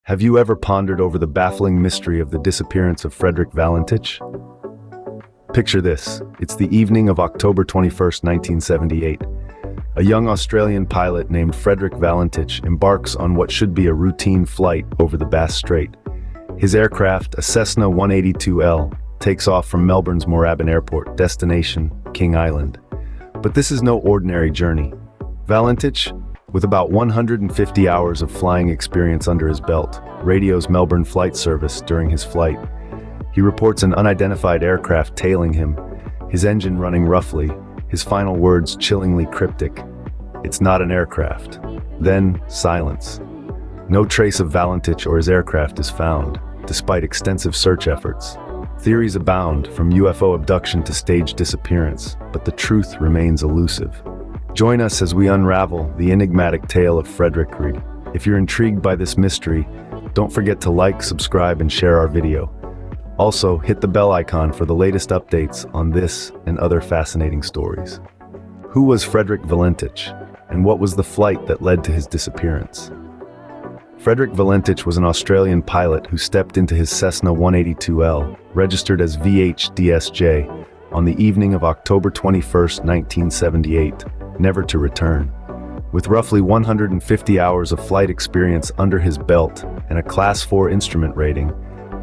Have you ever pondered over the baffling mystery of the disappearance of Frederick Valentich? Picture this. It's the evening of October 21st, 1978. A young Australian pilot named Frederick Valentich embarks on what should be a routine flight over the Bass Strait. His aircraft, a Cessna 182L, takes off from Melbourne's Moorabbin Airport, destination King Island. But this is no ordinary journey. Valentich, with about 150 hours of flying experience under his belt, radios Melbourne Flight Service during his flight. He reports an unidentified aircraft tailing him, his engine running roughly, his final words chillingly cryptic. "It's not an aircraft." Then, silence. No trace of Valentich or his aircraft is found, despite extensive search efforts. Theories abound, from UFO abduction to staged disappearance, but the truth remains elusive. Join us as we unravel the enigmatic tale of Frederick. If you're intrigued by this mystery, don't forget to like, subscribe, and share our video. Also, hit the bell icon for the latest updates on this and other fascinating stories. Who was Frederick Valentich, and what was the flight that led to his disappearance? Frederick Valentich was an Australian pilot who stepped into his Cessna 182L, registered as VH-DSJ, on the evening of October 21st, 1978, never to return. With roughly 150 hours of flight experience under his belt and a Class 4 instrument rating,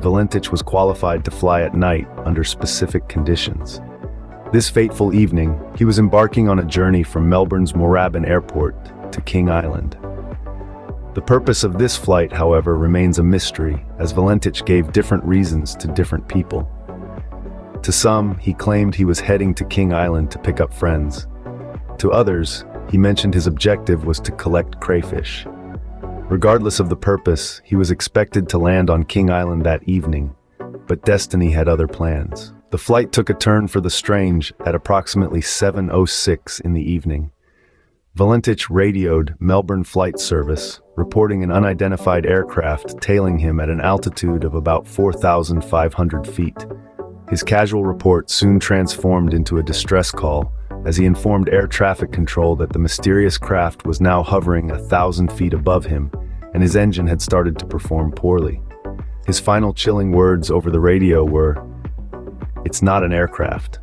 Valentich was qualified to fly at night under specific conditions. This fateful evening, he was embarking on a journey from Melbourne's Moorabbin Airport to King Island. The purpose of this flight, however, remains a mystery, as Valentich gave different reasons to different people. To some, he claimed he was heading to King Island to pick up friends. To others, he mentioned his objective was to collect crayfish. Regardless of the purpose, he was expected to land on King Island that evening, but destiny had other plans. The flight took a turn for the strange at approximately 7:06 in the evening. Valentich radioed Melbourne Flight Service, reporting an unidentified aircraft tailing him at an altitude of about 4,500 feet. His casual report soon transformed into a distress call, as he informed air traffic control that the mysterious craft was now hovering 1,000 feet above him, and his engine had started to perform poorly. His final chilling words over the radio were, "It's not an aircraft."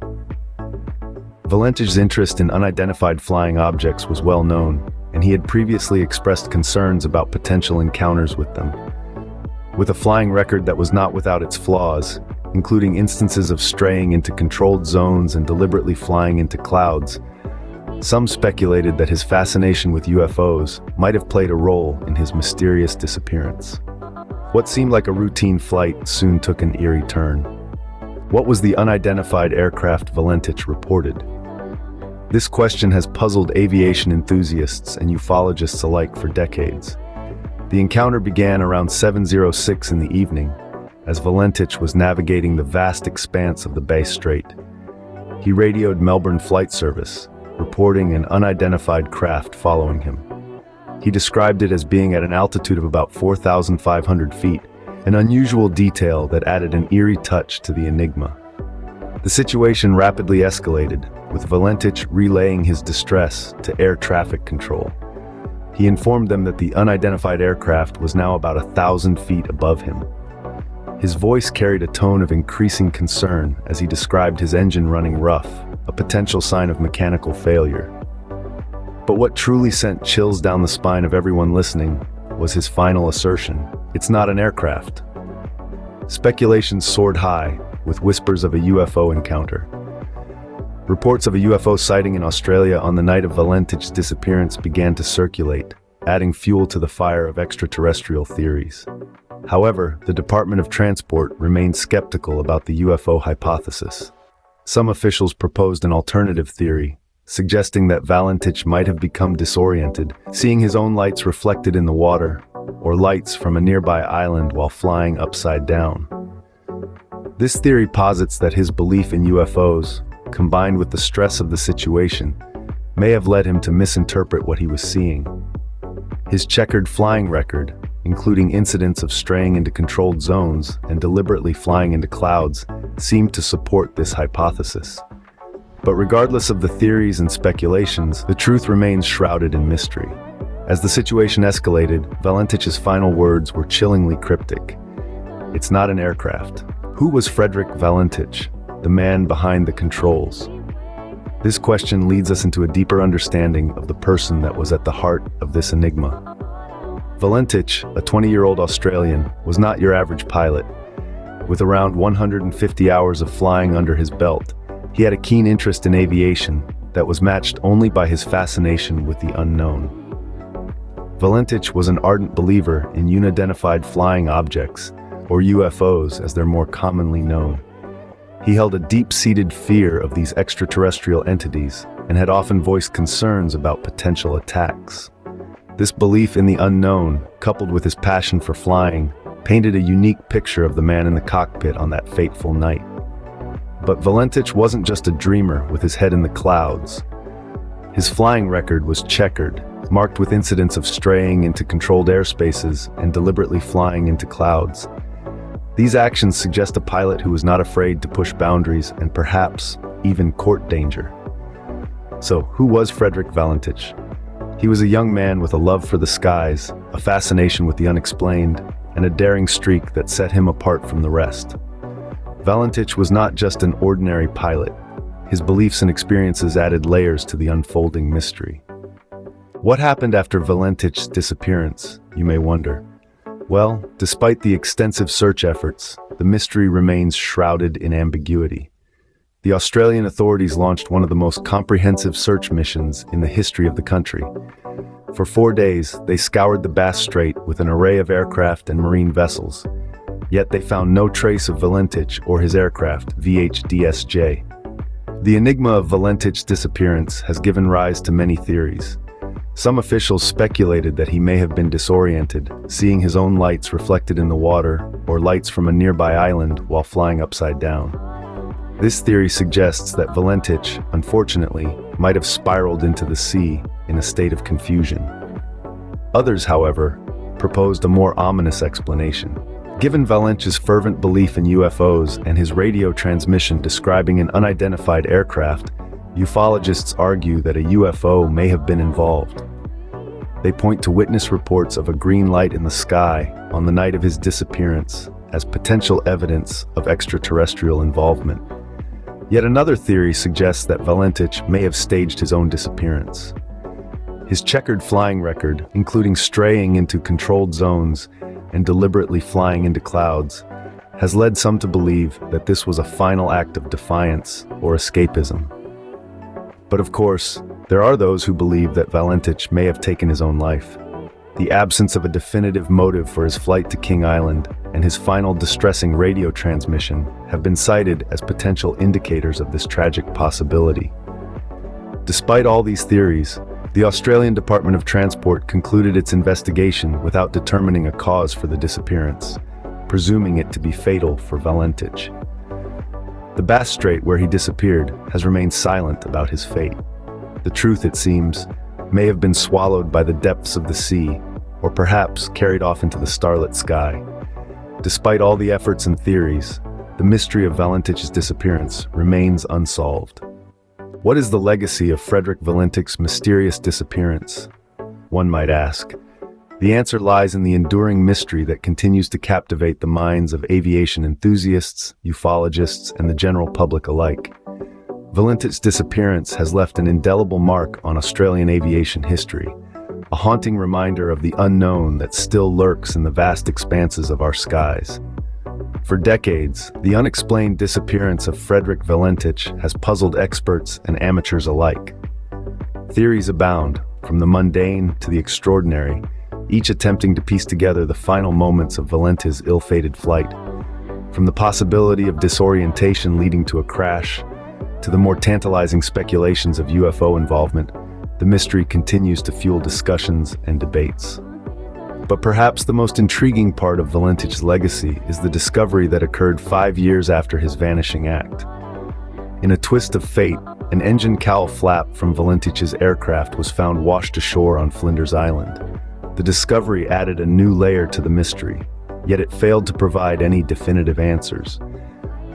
Valentich's interest in unidentified flying objects was well known, and he had previously expressed concerns about potential encounters with them. With a flying record that was not without its flaws, including instances of straying into controlled zones and deliberately flying into clouds, some speculated that his fascination with UFOs might have played a role in his mysterious disappearance. What seemed like a routine flight soon took an eerie turn. What was the unidentified aircraft Valentich reported? This question has puzzled aviation enthusiasts and ufologists alike for decades. The encounter began around 7:06 in the evening, as Valentich was navigating the vast expanse of the Bass Strait. He radioed Melbourne Flight Service, reporting an unidentified craft following him. He described it as being at an altitude of about 4,500 feet, an unusual detail that added an eerie touch to the enigma. The situation rapidly escalated, with Valentich relaying his distress to air traffic control. He informed them that the unidentified aircraft was now about 1,000 feet above him. His voice carried a tone of increasing concern as he described his engine running rough, a potential sign of mechanical failure. But what truly sent chills down the spine of everyone listening was his final assertion, "It's not an aircraft." Speculations soared high, with whispers of a UFO encounter. Reports of a UFO sighting in Australia on the night of Valentich's disappearance began to circulate, adding fuel to the fire of extraterrestrial theories. However, the Department of Transport remained skeptical about the UFO hypothesis. Some officials proposed an alternative theory, suggesting that Valentich might have become disoriented, seeing his own lights reflected in the water, or lights from a nearby island while flying upside down. This theory posits that his belief in UFOs, combined with the stress of the situation, may have led him to misinterpret what he was seeing. His checkered flying record, including incidents of straying into controlled zones and deliberately flying into clouds, seemed to support this hypothesis. But regardless of the theories and speculations, the truth remains shrouded in mystery. As the situation escalated, Valentich's final words were chillingly cryptic. "It's not an aircraft." Who was Frederick Valentich, the man behind the controls? This question leads us into a deeper understanding of the person that was at the heart of this enigma. Valentich, a 20-year-old Australian, was not your average pilot. With around 150 hours of flying under his belt, he had a keen interest in aviation that was matched only by his fascination with the unknown. Valentich was an ardent believer in unidentified flying objects, or UFOs as they're more commonly known. He held a deep-seated fear of these extraterrestrial entities and had often voiced concerns about potential attacks. This belief in the unknown, coupled with his passion for flying, painted a unique picture of the man in the cockpit on that fateful night. But Valentich wasn't just a dreamer with his head in the clouds. His flying record was checkered, marked with incidents of straying into controlled airspaces and deliberately flying into clouds. These actions suggest a pilot who was not afraid to push boundaries and perhaps even court danger. So, who was Frederick Valentich? He was a young man with a love for the skies, a fascination with the unexplained, and a daring streak that set him apart from the rest. Valentich was not just an ordinary pilot. His beliefs and experiences added layers to the unfolding mystery. What happened after Valentich's disappearance, you may wonder? Well, despite the extensive search efforts, the mystery remains shrouded in ambiguity. The Australian authorities launched one of the most comprehensive search missions in the history of the country. For 4 days, they scoured the Bass Strait with an array of aircraft and marine vessels. Yet they found no trace of Valentich or his aircraft, VH-DSJ. The enigma of Valentich's disappearance has given rise to many theories. Some officials speculated that he may have been disoriented, seeing his own lights reflected in the water or lights from a nearby island while flying upside down. This theory suggests that Valentich, unfortunately, might have spiraled into the sea in a state of confusion. Others, however, proposed a more ominous explanation. Given Valentich's fervent belief in UFOs and his radio transmission describing an unidentified aircraft, ufologists argue that a UFO may have been involved. They point to witness reports of a green light in the sky on the night of his disappearance as potential evidence of extraterrestrial involvement. Yet another theory suggests that Valentich may have staged his own disappearance. His checkered flying record, including straying into controlled zones and deliberately flying into clouds, has led some to believe that this was a final act of defiance or escapism. But of course, there are those who believe that Valentich may have taken his own life. The absence of a definitive motive for his flight to King Island and his final distressing radio transmission have been cited as potential indicators of this tragic possibility. Despite all these theories, the Australian Department of Transport concluded its investigation without determining a cause for the disappearance, presuming it to be fatal for Valentich. The Bass Strait, where he disappeared, has remained silent about his fate. The truth, it seems, may have been swallowed by the depths of the sea, or perhaps carried off into the starlit sky. Despite all the efforts and theories, the mystery of Valentich's disappearance remains unsolved. What is the legacy of Frederick Valentich's mysterious disappearance? One might ask. The answer lies in the enduring mystery that continues to captivate the minds of aviation enthusiasts, ufologists, and the general public alike. Valentich's disappearance has left an indelible mark on Australian aviation history, a haunting reminder of the unknown that still lurks in the vast expanses of our skies. For decades, the unexplained disappearance of Frederick Valentich has puzzled experts and amateurs alike. Theories abound, from the mundane to the extraordinary, each attempting to piece together the final moments of Valentich's ill-fated flight. From the possibility of disorientation leading to a crash, to the more tantalizing speculations of UFO involvement, the mystery continues to fuel discussions and debates. But perhaps the most intriguing part of Valentich's legacy is the discovery that occurred 5 years after his vanishing act. In a twist of fate, an engine cowl flap from Valentich's aircraft was found washed ashore on Flinders Island. The discovery added a new layer to the mystery, yet it failed to provide any definitive answers.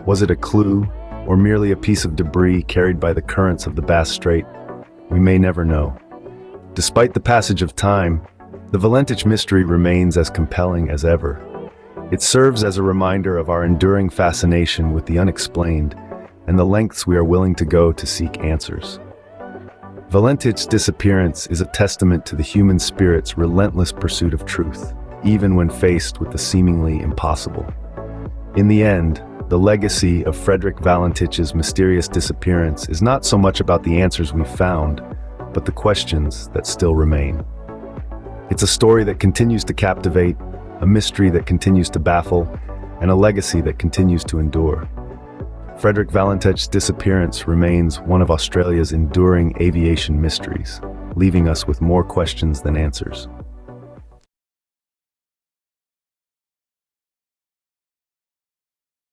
Was it a clue, or merely a piece of debris carried by the currents of the Bass Strait? We may never know. Despite the passage of time, the Valentich mystery remains as compelling as ever. It serves as a reminder of our enduring fascination with the unexplained and the lengths we are willing to go to seek answers. Valentich's disappearance is a testament to the human spirit's relentless pursuit of truth, even when faced with the seemingly impossible. In the end, the legacy of Frederick Valentich's mysterious disappearance is not so much about the answers we've found, but the questions that still remain. It's a story that continues to captivate, a mystery that continues to baffle, and a legacy that continues to endure. Frederick Valentich's disappearance remains one of Australia's enduring aviation mysteries, leaving us with more questions than answers.